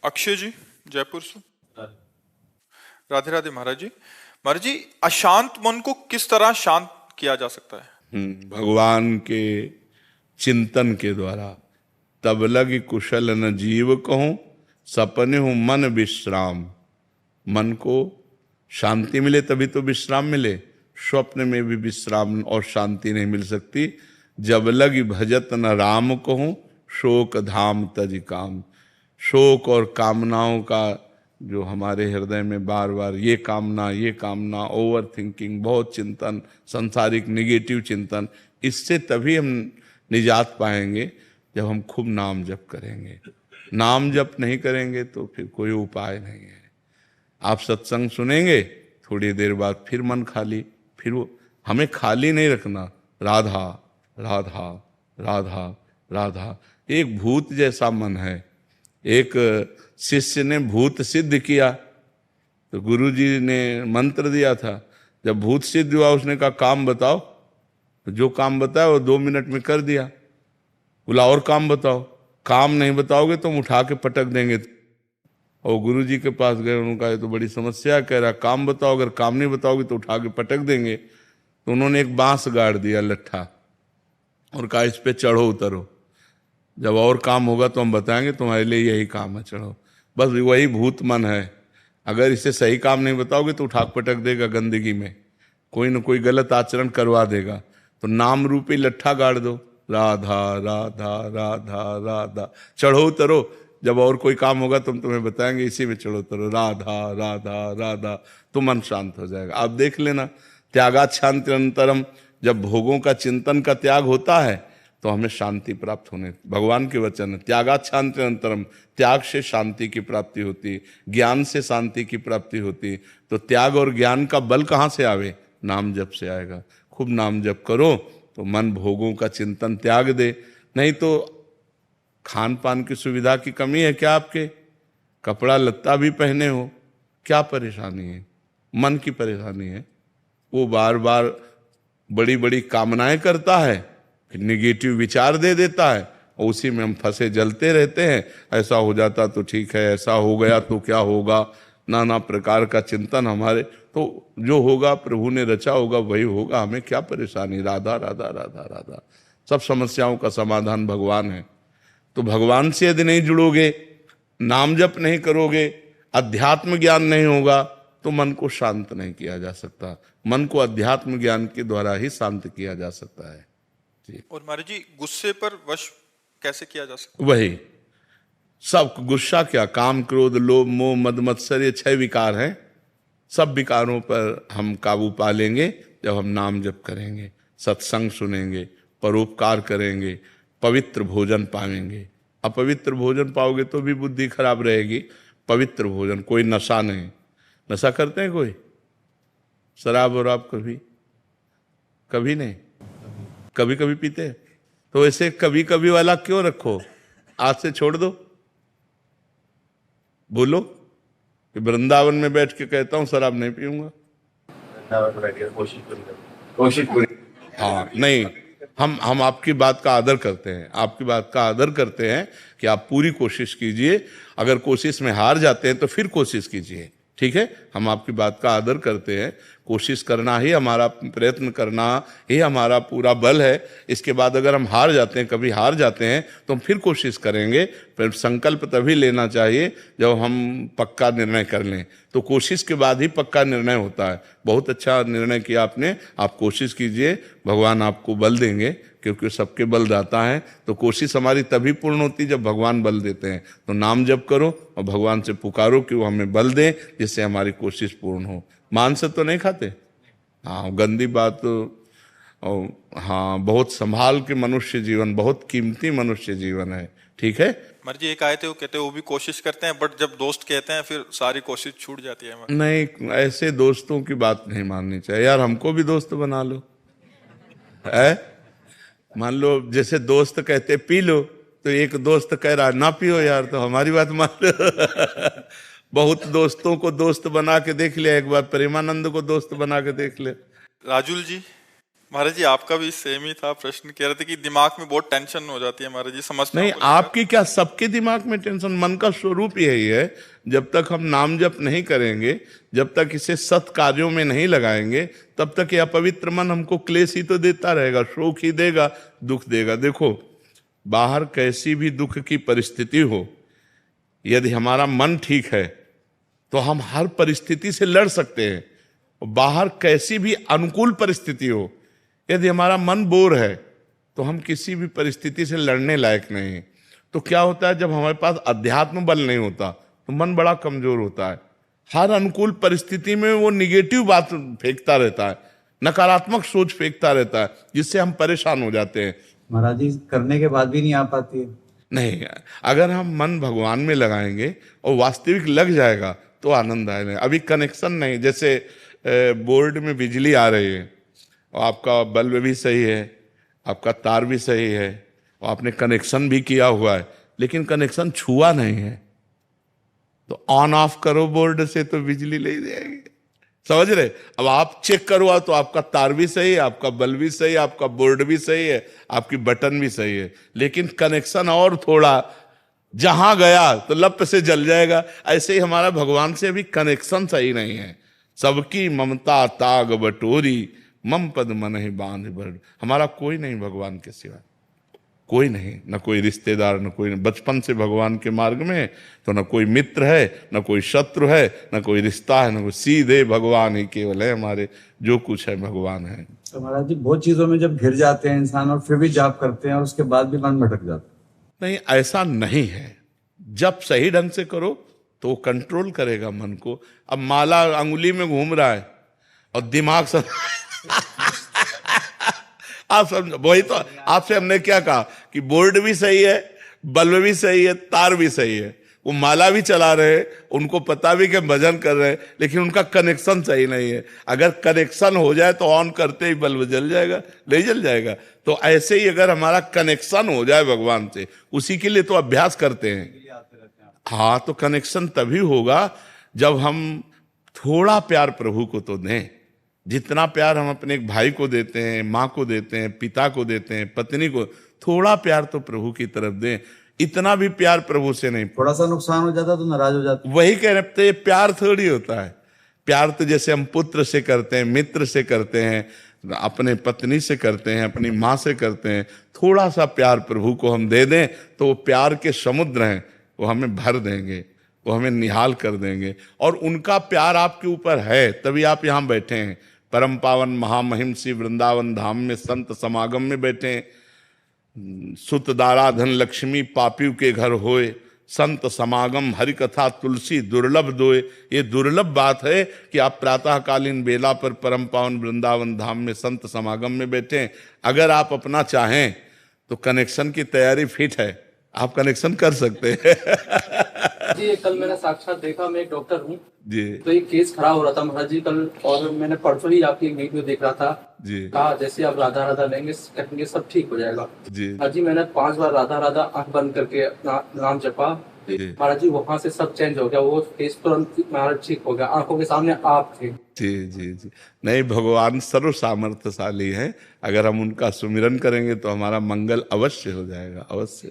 अक्षय जी, जयपुर से। राधे राधे महाराज जी। महाराज जी, अशांत मन को किस तरह शांत किया जा सकता है? भगवान के चिंतन के द्वारा। तब लगी कुशल न जीव कहूं, सपने हूं मन विश्राम। मन को शांति मिले तभी तो विश्राम मिले। स्वप्न में भी विश्राम और शांति नहीं मिल सकती। जब लगी भजत न राम कहूं, शोक धाम तज काम। शोक और कामनाओं का जो हमारे हृदय में बार बार ये कामना, ओवर थिंकिंग, बहुत चिंतन, संसारिक निगेटिव चिंतन, इससे तभी हम निजात पाएंगे जब हम खूब नाम जप करेंगे। नाम जप नहीं करेंगे तो फिर कोई उपाय नहीं है। आप सत्संग सुनेंगे, थोड़ी देर बाद फिर मन खाली, फिर वो हमें खाली नहीं रखना। राधा राधा राधा राधा। एक भूत जैसा मन है। एक शिष्य ने भूत सिद्ध किया तो गुरु जी ने मंत्र दिया था। जब भूत सिद्ध हुआ उसने कहा काम बताओ, तो जो काम बताया वो 2 मिनट में कर दिया। बोला और काम बताओ। काम नहीं बताओगे तो हम उठा के पटक देंगे। और गुरु जी के पास गए, उन्होंने कहा ये तो बड़ी समस्या, कह रहा काम बताओ, अगर काम नहीं बताओगे तो उठा के पटक देंगे। तो उन्होंने एक बांस गाड़ दिया लट्ठा और कहा इस पे चढ़ो उतरो, जब और काम होगा तो हम बताएंगे, तुम्हारे लिए यही काम है, चढ़ो। बस वही भूत मन है। अगर इसे सही काम नहीं बताओगे तो उठा पटक देगा गंदगी में, कोई न कोई गलत आचरण करवा देगा। तो नाम रूपी लट्ठा गाड़ दो, राधा राधा राधा राधा, चढ़ो उतरो, जब और कोई काम होगा तो हम तुम्हें बताएंगे, इसी में चढ़ो उतरो, राधा राधा राधा, तो मन शांत हो जाएगा। आप देख लेना, त्यागाच्छांत्यंतरम, जब भोगों का चिंतन का त्याग होता है तो हमें शांति प्राप्त होने, भगवान के वचन है, त्यागाच्छांत्यंतरम, त्याग से शांति की प्राप्ति होती, ज्ञान से शांति की प्राप्ति होती। तो त्याग और ज्ञान का बल कहाँ से आवे? नाम जप से आएगा। खूब नाम जप करो तो मन भोगों का चिंतन त्याग दे। नहीं तो खान पान की सुविधा की कमी है क्या आपके? कपड़ा लत्ता भी पहने हो, क्या परेशानी है? मन की परेशानी है। वो बार बार बड़ी बड़ी कामनाएं करता है, फिर निगेटिव विचार दे देता है और उसी में हम फंसे जलते रहते हैं। ऐसा हो जाता तो ठीक है, ऐसा हो गया तो क्या होगा, नाना प्रकार का चिंतन हमारे। तो जो होगा प्रभु ने रचा होगा वही होगा, हमें क्या परेशानी? राधा राधा राधा राधा। सब समस्याओं का समाधान भगवान है। तो भगवान से यदि नहीं जुड़ोगे, नाम जप नहीं करोगे, अध्यात्म ज्ञान नहीं होगा तो मन को शांत नहीं किया जा सकता। मन को अध्यात्म ज्ञान के द्वारा ही शांत किया जा सकता है। और महाराज जी, गुस्से पर वश कैसे किया जा सकता वही सब गुस्सा क्या, काम क्रोध लोभ मोह मद मत्सर, ये 6 विकार हैं। सब विकारों पर हम काबू पा लेंगे जब हम नाम जप करेंगे, सत्संग सुनेंगे, परोपकार करेंगे, पवित्र भोजन पाएंगे। अपवित्र भोजन पाओगे तो भी बुद्धि खराब रहेगी। पवित्र भोजन, कोई नशा नहीं। नशा करते हैं कोई? शराब और आप कभी कभी नहीं, कभी कभी पीते हैं। तो ऐसे कभी कभी वाला क्यों रखो? आज से छोड़ दो। बोलो कि वृंदावन में बैठ के कहता हूं शराब नहीं पीऊंगा। हाँ नहीं, हम आपकी बात का आदर करते हैं, आपकी बात का आदर करते हैं कि आप पूरी कोशिश कीजिए। अगर कोशिश में हार जाते हैं तो फिर कोशिश कीजिए, ठीक है? हम आपकी बात का आदर करते हैं। कोशिश करना ही हमारा, प्रयत्न करना ही हमारा पूरा बल है। इसके बाद अगर हम हार जाते हैं, कभी हार जाते हैं, तो हम फिर कोशिश करेंगे। फिर संकल्प तभी लेना चाहिए जब हम पक्का निर्णय कर लें। तो कोशिश के बाद ही पक्का निर्णय होता है। बहुत अच्छा निर्णय किया आपने, आप कोशिश कीजिए, भगवान आपको बल देंगे, क्योंकि सबके बलदाता है। तो कोशिश हमारी तभी पूर्ण होती जब भगवान बल देते हैं। तो नाम जप करो और भगवान से पुकारो कि वो हमें बल दें, जिससे हमारी कोशिश पूर्ण हो। मांस तो नहीं खाते? हाँ, गंदी बात। और हाँ, बहुत संभाल के मनुष्य जीवन, बहुत कीमती मनुष्य जीवन है, ठीक है? महाराज जी, एक आए थे, वो कहते हैं वो भी कोशिश करते हैं, बट जब दोस्त कहते हैं फिर सारी कोशिश छूट जाती है। नहीं, ऐसे दोस्तों की बात नहीं माननी चाहिए यार। हमको भी दोस्त बना लो, है? मान लो जैसे दोस्त कहते पी लो, तो एक दोस्त कह रहा ना पियो यार, तो हमारी बात मान लो। बहुत दोस्तों को दोस्त बना के देख लिया, एक बार प्रेमानंद को दोस्त बना के देख ले। राजुल जी, महाराज जी आपका भी सेम ही था प्रश्न, कह रहे थे कि दिमाग में बहुत टेंशन हो जाती है महाराज जी, समझते नहीं, आपकी क्या, सबके दिमाग में टेंशन। मन का स्वरूप यही है, जब तक हम नाम जप नहीं करेंगे, जब तक इसे सत् कार्यों में नहीं लगाएंगे, तब तक यह पवित्र मन हमको क्लेश ही तो देता रहेगा, शोक ही देगा, दुख देगा। देखो, बाहर कैसी भी दुख की परिस्थिति हो, यदि हमारा मन ठीक है तो हम हर परिस्थिति से लड़ सकते हैं। बाहर कैसी भी अनुकूल परिस्थिति हो, यदि हमारा मन बोर है तो हम किसी भी परिस्थिति से लड़ने लायक नहीं हैं। तो क्या होता है, जब हमारे पास अध्यात्म बल नहीं होता तो मन बड़ा कमजोर होता है। हर अनुकूल परिस्थिति में वो निगेटिव बात फेंकता रहता है, नकारात्मक सोच फेंकता रहता है, जिससे हम परेशान हो जाते हैं। महाराज जी करने के बाद भी नहीं आ पाती है। नहीं, अगर हम मन भगवान में लगाएंगे और वास्तविक लग जाएगा तो आनंद आएगा। अभी कनेक्शन नहीं, जैसे बोर्ड में बिजली आ रही है और आपका बल्ब भी सही है, आपका तार भी सही है और आपने कनेक्शन भी किया हुआ है, लेकिन कनेक्शन छुआ नहीं है, तो ऑन ऑफ करो बोर्ड से तो बिजली ले जाएगी। समझ रहे? अब आप चेक करवा तो आपका तार भी सही है, आपका बल्ब भी सही है, आपका बोर्ड भी सही है, आपकी बटन भी सही है, लेकिन कनेक्शन और थोड़ा जहां गया तो लप से जल जाएगा। ऐसे ही हमारा भगवान से अभी कनेक्शन सही नहीं है। सबकी ममता ताग बटोरी, मम पद मन ही बांध बड़। हमारा कोई नहीं भगवान के सिवा, कोई नहीं, न कोई रिश्तेदार, न कोई, बचपन से भगवान के मार्ग में है तो न कोई मित्र है, न कोई शत्रु है, न कोई रिश्ता है, न कोई, सीधे भगवान ही केवल है हमारे, जो कुछ है भगवान है। तो महाराज जी बहुत चीजों में जब घिर जाते हैं इंसान और फिर भी जाप करते हैं और उसके बाद भी मन भटक जाता है। नहीं, ऐसा नहीं है। जब सही ढंग से करो तो कंट्रोल करेगा मन को। अब माला अंगुली में घूम रहा है और दिमाग सब आप समझो, वही तो आपसे हमने क्या कहा कि बोर्ड भी सही है, बल्ब भी सही है, तार भी सही है, वो माला भी चला रहे हैं, उनको पता भी कि भजन कर रहे हैं, लेकिन उनका कनेक्शन सही नहीं है। अगर कनेक्शन हो जाए तो ऑन करते ही बल्ब जल जाएगा, नहीं जल जाएगा। तो ऐसे ही अगर हमारा कनेक्शन हो जाए भगवान से, उसी के लिए तो अभ्यास करते हैं। हाँ, तो कनेक्शन तभी होगा जब हम थोड़ा प्यार प्रभु को तो दें। जितना प्यार हम अपने एक भाई को देते हैं, माँ को देते हैं, पिता को देते हैं, पत्नी को, थोड़ा प्यार तो प्रभु की तरफ दें। इतना भी प्यार प्रभु से नहीं। थोड़ा सा नुकसान हो जाता तो नाराज हो जाते। वही कह रहे थे, प्यार थोड़ी होता है। प्यार तो जैसे हम पुत्र से करते हैं, मित्र से करते हैं, अपने पत्नी से करते हैं, अपनी माँ से करते हैं। थोड़ा सा प्यार प्रभु को हम दे दें तो वो प्यार के समुद्र हैं, वो हमें भर देंगे, वो हमें निहाल कर देंगे। और उनका प्यार आपके ऊपर है, तभी आप यहाँ बैठे हैं। परम पावन महामहिम श्री वृंदावन धाम में संत समागम में बैठे हैं। सुत दारा धन लक्ष्मी पापियों के घर होए, संत समागम हरि कथा तुलसी दुर्लभ दोए। ये दुर्लभ बात है कि आप प्रातःकालीन बेला पर परम पावन वृंदावन धाम में संत समागम में बैठे हैं। अगर आप अपना चाहें तो कनेक्शन की तैयारी फिट है, आप कनेक्शन कर सकते हैं। जी, कल मैंने साक्षात देखा, मैं एक डॉक्टर हूँ जी। तो एक केस खड़ा हो रहा था महाराज जी कल, और मैंने परसों ही आपकी वीडियो देख रहा था जी। कहा जैसे आप राधा राधा लेंगे कहेंगे सब ठीक हो जाएगा। जी। महाराज जी मैंने 5 बार राधा राधा आंख बंद करके अपना नाम जपा, महाराज जी वहां से सब चेंज हो गया, वो केस तुरंत महाराज ठीक हो गया, आंखों के सामने आप थे। जी जी जी। नहीं, भगवान सर्व सामर्थ्यशाली है। अगर हम उनका सुमिरन करेंगे तो हमारा मंगल अवश्य हो जाएगा, अवश्य।